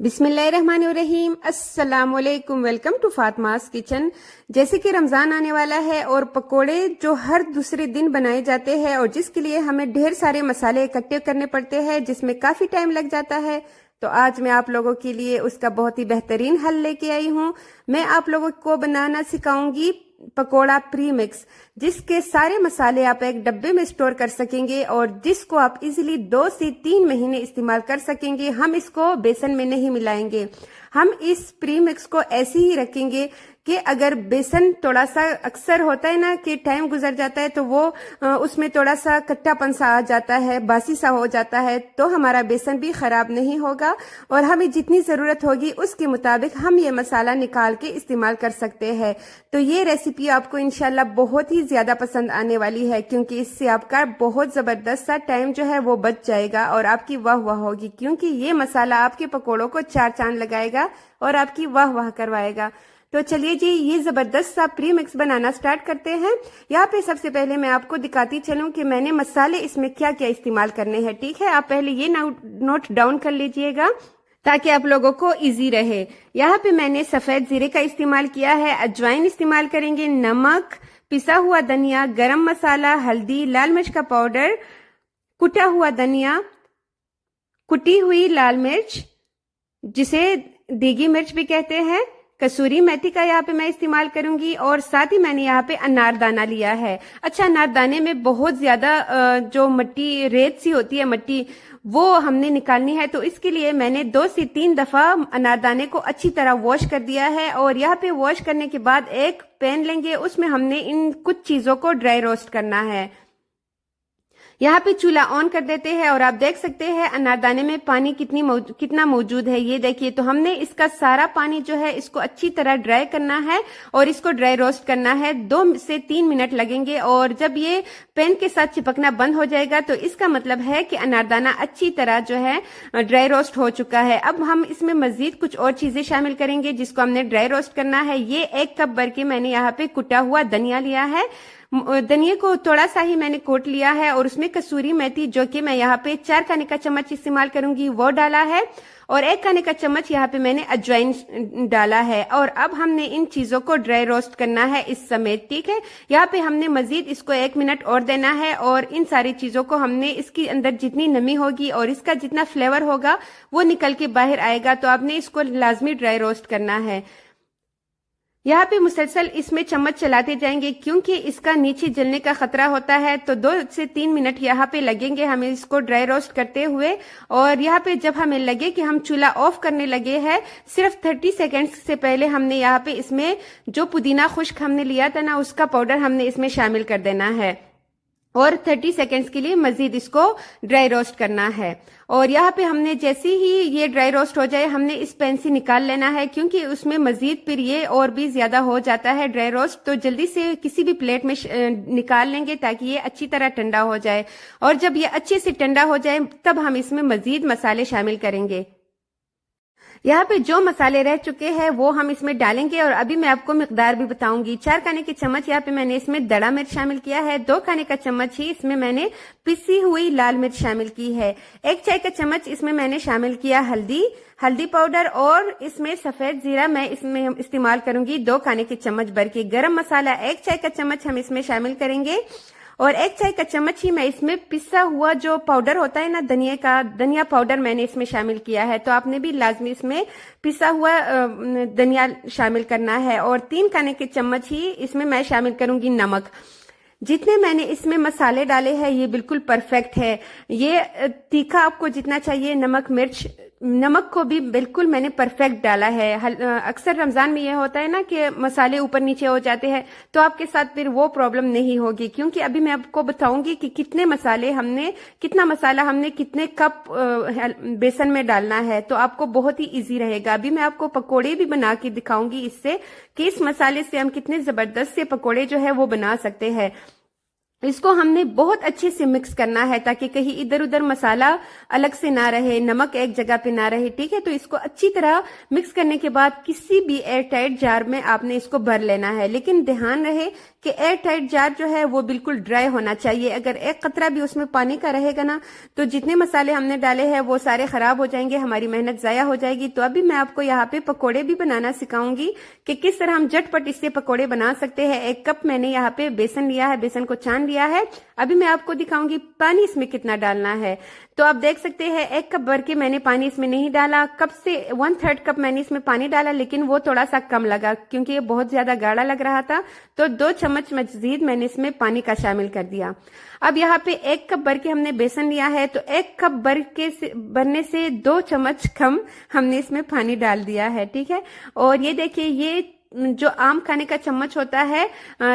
बिस्मिल्लाहिर्रहमानिर्रहीम। अस्सलाम वालेकुम। Welcome to Fatima's kitchen. जैसे कि रमज़ान आने वाला है और पकोड़े जो हर दूसरे दिन बनाए जाते हैं और जिसके लिए हमें ढेर सारे मसाले इकट्ठे करने पड़ते हैं, जिसमें काफ़ी टाइम लग जाता है, तो आज मैं आप लोगों के लिए उसका बहुत ही बेहतरीन हल लेके आई हूँ। मैं आप लोगों को बनाना सिखाऊंगी पकोड़ा प्री मिक्स, जिसके सारे मसाले आप एक डब्बे में स्टोर कर सकेंगे और जिसको आप इजीली 2 से 3 महीने इस्तेमाल कर सकेंगे। हम इसको बेसन में नहीं मिलाएंगे, हम इस प्री मिक्स को ऐसे ही रखेंगे कि अगर बेसन थोड़ा सा, अक्सर होता है ना कि टाइम गुजर जाता है तो वो उसमें थोड़ा सा कट्टापन सा आ जाता है, बासी सा हो जाता है, तो हमारा बेसन भी खराब नहीं होगा और हमें जितनी जरूरत होगी उसके मुताबिक हम ये मसाला निकाल के इस्तेमाल कर सकते हैं। तो ये रेसिपी आपको इंशाल्लाह बहुत ही ज्यादा पसंद आने वाली है, क्योंकि इससे आपका बहुत जबरदस्त सा टाइम जो है वो बच जाएगा और आपकी वाह वाह होगी, क्योंकि ये मसाला आपके पकोड़ों को 4 चांद लगाएगा और आपकी वाह वाह करवाएगा। तो चलिए जी, ये जबरदस्त सा प्री मिक्स बनाना स्टार्ट करते हैं। यहाँ पे सबसे पहले मैं आपको दिखाती चलूं कि मैंने मसाले इसमें क्या क्या इस्तेमाल करने हैं। ठीक है, आप पहले ये नोट डाउन कर लीजिएगा ताकि आप लोगों को इजी रहे। यहाँ पे मैंने सफेद जीरे का इस्तेमाल किया है, अजवाइन इस्तेमाल करेंगे, नमक, पिसा हुआ धनिया, गरम मसाला, हल्दी, लाल मिर्च का पाउडर, कुटा हुआ धनिया, कुटी हुई लाल मिर्च जिसे देगी मिर्च भी कहते हैं, कसूरी मेथी का यहाँ पे मैं इस्तेमाल करूंगी और साथ ही मैंने यहाँ पे अनारदाना लिया है। अच्छा, अनारदाने में बहुत ज्यादा जो मिट्टी, रेत सी होती है मिट्टी, वो हमने निकालनी है, तो इसके लिए मैंने 2 से 3 दफा अनारदाने को अच्छी तरह वॉश कर दिया है। और यहाँ पे वॉश करने के बाद एक पैन लेंगे, उसमें हमने इन कुछ चीजों को ड्राई रोस्ट करना है। यहाँ पे चूल्हा ऑन कर देते हैं और आप देख सकते हैं अनारदाने में पानी कितना मौजूद है। ये देखिए, तो हमने इसका सारा पानी जो है इसको अच्छी तरह ड्राई करना है और इसको ड्राई रोस्ट करना है। 2 से 3 मिनट लगेंगे और जब ये पैन के साथ चिपकना बंद हो जाएगा तो इसका मतलब है कि अनारदाना अच्छी तरह जो है ड्राई रोस्ट हो चुका है। अब हम इसमें मजीद कुछ और चीजें शामिल करेंगे जिसको हमने ड्राई रोस्ट करना है। ये 1 कप भर के मैंने यहाँ पे कुटा हुआ धनिया लिया है। धनिया को थोड़ा सा ही मैंने कोट लिया है और उसमें कसूरी मेथी, जो कि मैं यहाँ पे 4 खाने का चम्मच इस्तेमाल करूंगी, वो डाला है और 1 खाने का चम्मच यहाँ पे मैंने अजवाइन डाला है। और अब हमने इन चीजों को ड्राई रोस्ट करना है इस समेत। ठीक है, यहाँ पे हमने मजीद इसको 1 मिनट और देना है और इन सारी चीजों को हमने, इसके अंदर जितनी नमी होगी और इसका जितना फ्लेवर होगा वो निकल के बाहर आएगा, तो आपने इसको लाजमी ड्राई रोस्ट करना है। यहाँ पे मुसलसल इसमें चम्मच चलाते जाएंगे क्योंकि इसका नीचे जलने का खतरा होता है, तो 2 से 3 मिनट यहाँ पे लगेंगे हमें इसको ड्राई रोस्ट करते हुए। और यहाँ पे जब हमें लगे कि हम चूल्हा ऑफ करने लगे हैं, सिर्फ 30 सेकेंड्स से पहले हमने यहाँ पे इसमें जो पुदीना खुश्क हमने लिया था ना, उसका पाउडर हमने इसमें शामिल कर देना है और 30 सेकेंड्स के लिए मजीद इसको ड्राई रोस्ट करना है। और यहाँ पे हमने जैसे ही ये ड्राई रोस्ट हो जाए, हमने इस पैन से निकाल लेना है, क्योंकि उसमें मजीद फिर ये और भी ज्यादा हो जाता है ड्राई रोस्ट, तो जल्दी से किसी भी प्लेट में निकाल लेंगे ताकि ये अच्छी तरह ठंडा हो जाए। और जब ये अच्छे से ठंडा हो जाए तब हम इसमें मजीद मसाले शामिल करेंगे। यहाँ पे जो मसाले रह चुके हैं वो हम इसमें डालेंगे और अभी मैं आपको मिकदार भी बताऊंगी। 4 खाने के चम्मच यहाँ पे मैंने इसमें दड़ा मिर्च शामिल किया है, 2 खाने का चम्मच ही इसमें मैंने पिसी हुई लाल मिर्च शामिल की है, 1 चाय का चम्मच इसमें मैंने शामिल किया हल्दी पाउडर और इसमें सफेद जीरा मैं इसमें इस्तेमाल करूंगी 2 खाने के चम्मच भर के। गरम मसाला 1 चाय का चम्मच हम इसमें शामिल करेंगे और 1 चाय का चम्मच ही मैं इसमें पिसा हुआ जो पाउडर होता है ना धनिया पाउडर मैंने इसमें शामिल किया है, तो आपने भी लाजमी इसमें पिसा हुआ धनिया शामिल करना है। और 3 खाने के चम्मच ही इसमें मैं शामिल करूंगी नमक। जितने मैंने इसमें मसाले डाले हैं ये बिल्कुल परफेक्ट है। ये तीखा आपको जितना चाहिए, नमक को भी बिल्कुल मैंने परफेक्ट डाला है। अक्सर रमजान में ये होता है ना कि मसाले ऊपर नीचे हो जाते हैं, तो आपके साथ फिर वो प्रॉब्लम नहीं होगी, क्योंकि अभी मैं आपको बताऊंगी कि कितना मसाला हमने कितने कप बेसन में डालना है, तो आपको बहुत ही इजी रहेगा। अभी मैं आपको पकोड़े भी बना के दिखाऊंगी इससे कि इस मसाले से हम कितने जबरदस्त से पकोड़े जो है वो बना सकते हैं। इसको हमने बहुत अच्छे से मिक्स करना है ताकि कहीं इधर उधर मसाला अलग से ना रहे, नमक एक जगह पे ना रहे। ठीक है, तो इसको अच्छी तरह मिक्स करने के बाद किसी भी एयर टाइट जार में आपने इसको भर लेना है। लेकिन ध्यान रहे कि एयर टाइट जार जो है वो बिल्कुल ड्राई होना चाहिए। अगर एक कतरा भी उसमें पानी का रहेगा ना तो जितने मसाले हमने डाले हैं वो सारे खराब हो जाएंगे, हमारी मेहनत जाया हो जाएगी। तो अभी मैं आपको यहाँ पे पकोड़े भी बनाना सिखाऊंगी कि किस तरह हम झटपट इससे पकोड़े बना सकते हैं। 1 कप मैंने यहाँ पे बेसन लिया है, बेसन को छान लिया है। अभी मैं आपको दिखाऊंगी पानी इसमें कितना डालना है। तो आप देख सकते हैं 1 कप भर के मैंने पानी इसमें नहीं डाला, कप से 1/3 कप मैंने इसमें पानी डाला, लेकिन वो थोड़ा सा कम लगा क्योंकि ये बहुत ज्यादा गाढ़ा लग रहा था। तो 2 चम्मच मजीद मैंने इसमें पानी का शामिल कर दिया। अब यहाँ पे 1 कप भर के हमने बेसन लिया है, तो 1 कप भरने से 2 चम्मच कम हमने इसमें पानी डाल दिया है। ठीक है, और ये देखिए ये जो आम खाने का चम्मच होता है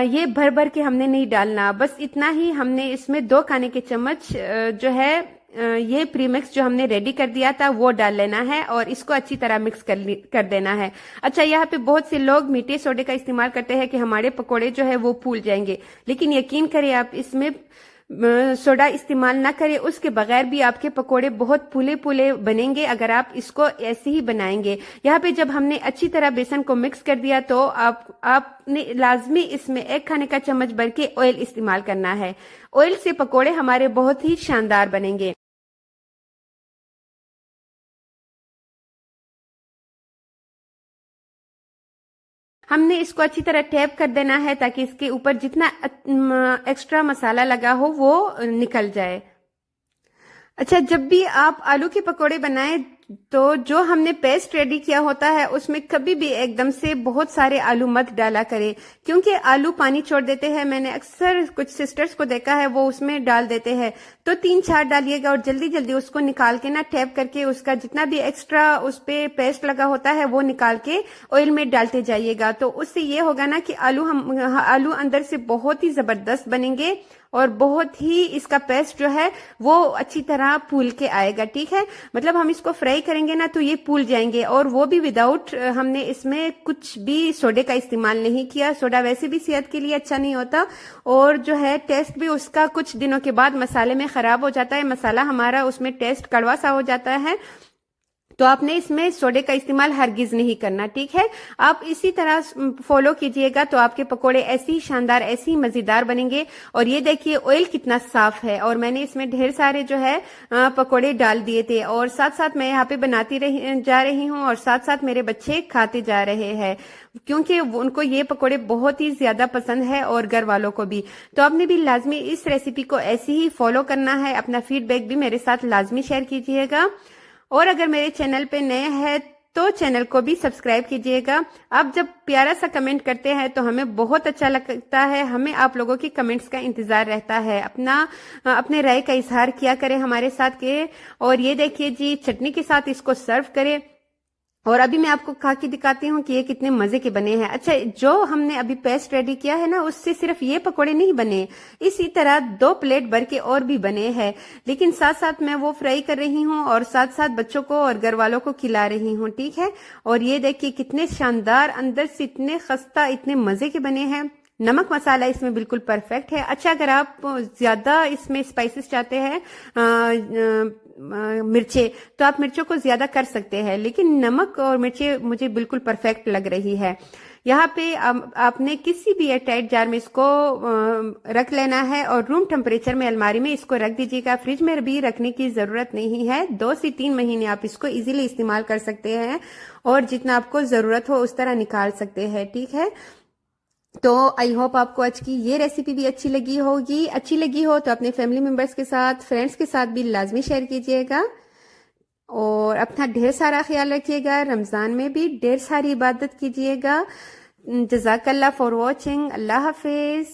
ये भर भर के हमने नहीं डालना, बस इतना ही हमने इसमें 2 खाने के चम्मच जो है ये प्रीमिक्स जो हमने रेडी कर दिया था वो डाल लेना है और इसको अच्छी तरह मिक्स कर देना है। अच्छा, यहाँ पे बहुत से लोग मीठे सोडे का इस्तेमाल करते हैं कि हमारे पकोड़े जो है वो फूल जाएंगे, लेकिन यकीन करें आप इसमें सोडा इस्तेमाल ना करें, उसके बगैर भी आपके पकोड़े बहुत फूले फूले बनेंगे अगर आप इसको ऐसे ही बनाएंगे। यहाँ पे जब हमने अच्छी तरह बेसन को मिक्स कर दिया तो आपने लाजमी इसमें 1 खाने का चम्मच भर के ऑयल इस्तेमाल करना है। ऑयल से पकोड़े हमारे बहुत ही शानदार बनेंगे। हमने इसको अच्छी तरह टैप कर देना है ताकि इसके ऊपर जितना एक्स्ट्रा मसाला लगा हो वो निकल जाए। अच्छा, जब भी आप आलू के पकोड़े बनाएं तो जो हमने पेस्ट रेडी किया होता है उसमें कभी भी एकदम से बहुत सारे आलू मत डाला करें, क्योंकि आलू पानी छोड़ देते हैं। मैंने अक्सर कुछ सिस्टर्स को देखा है वो उसमें डाल देते हैं, तो 3-4 डालिएगा और जल्दी जल्दी उसको निकाल के ना टैप करके उसका जितना भी एक्स्ट्रा उस पे पेस्ट लगा होता है वो निकाल के ऑयल में डालते जाइएगा। तो उससे ये होगा ना कि आलू अंदर से बहुत ही जबरदस्त बनेंगे और बहुत ही इसका पेस्ट जो है वो अच्छी तरह फूल के आएगा। ठीक है, मतलब हम इसको फ्राई करेंगे ना तो ये फूल जाएंगे, और वो भी विदाउट हमने इसमें कुछ भी सोडे का इस्तेमाल नहीं किया। सोडा वैसे भी सेहत के लिए अच्छा नहीं होता और जो है टेस्ट भी उसका कुछ दिनों के बाद मसाले में खराब हो जाता है, मसाला हमारा उसमें टेस्ट कड़वा सा हो जाता है। तो आपने इसमें सोडे का इस्तेमाल हरगिज नहीं करना। ठीक है, आप इसी तरह फॉलो कीजिएगा तो आपके पकोड़े ऐसे ही शानदार, ऐसे ही मजेदार बनेंगे। और ये देखिए ऑयल कितना साफ है और मैंने इसमें ढेर सारे जो है पकोड़े डाल दिए थे और साथ साथ मैं यहाँ पे बनाती जा रही हूँ और साथ साथ मेरे बच्चे खाते जा रहे हैं क्योंकि उनको ये पकोड़े बहुत ही ज्यादा पसंद है और घर वालों को भी। तो आपने भी लाजमी इस रेसिपी को ऐसे ही फॉलो करना है। अपना फीडबैक भी मेरे साथ लाजमी शेयर कीजिएगा और अगर मेरे चैनल पे नए हैं तो चैनल को भी सब्सक्राइब कीजिएगा। आप जब प्यारा सा कमेंट करते हैं तो हमें बहुत अच्छा लगता है, हमें आप लोगों की कमेंट्स का इंतजार रहता है। अपने राय का इजहार किया करें हमारे साथ के। और ये देखिए जी, चटनी के साथ इसको सर्व करें और अभी मैं आपको खा के दिखाती हूँ कि ये कितने मजे के बने हैं। अच्छा, जो हमने अभी पेस्ट रेडी किया है ना उससे सिर्फ ये पकोड़े नहीं बने, इसी तरह 2 प्लेट भर के और भी बने हैं, लेकिन साथ साथ मैं वो फ्राई कर रही हूँ और साथ साथ बच्चों को और घर वालों को खिला रही हूँ। ठीक है, और ये देखिए कितने शानदार, अंदर से इतने खस्ता, इतने मजे के बने हैं। नमक मसाला इसमें बिल्कुल परफेक्ट है। अच्छा, अगर आप ज्यादा इसमें स्पाइसेस चाहते हैं मिर्चे तो आप मिर्चों को ज्यादा कर सकते हैं, लेकिन नमक और मिर्चे मुझे बिल्कुल परफेक्ट लग रही है। यहाँ पे आपने किसी भी एयरटाइट जार में इसको रख लेना है और रूम टेम्परेचर में अलमारी में इसको रख दीजिएगा। फ्रिज में भी रखने की जरूरत नहीं है, 2 से 3 महीने आप इसको इजीली इस्तेमाल कर सकते हैं और जितना आपको जरूरत हो उस तरह निकाल सकते हैं। ठीक है, तो आई होप आपको आज की ये रेसिपी भी अच्छी लगी होगी। अच्छी लगी हो तो अपने फैमिली मेंबर्स के साथ, फ्रेंड्स के साथ भी लाजमी शेयर कीजिएगा और अपना ढेर सारा ख्याल रखिएगा। रमजान में भी ढेर सारी इबादत कीजिएगा। जज़ाकल्लाह फॉर वॉचिंग। Allah Hafiz.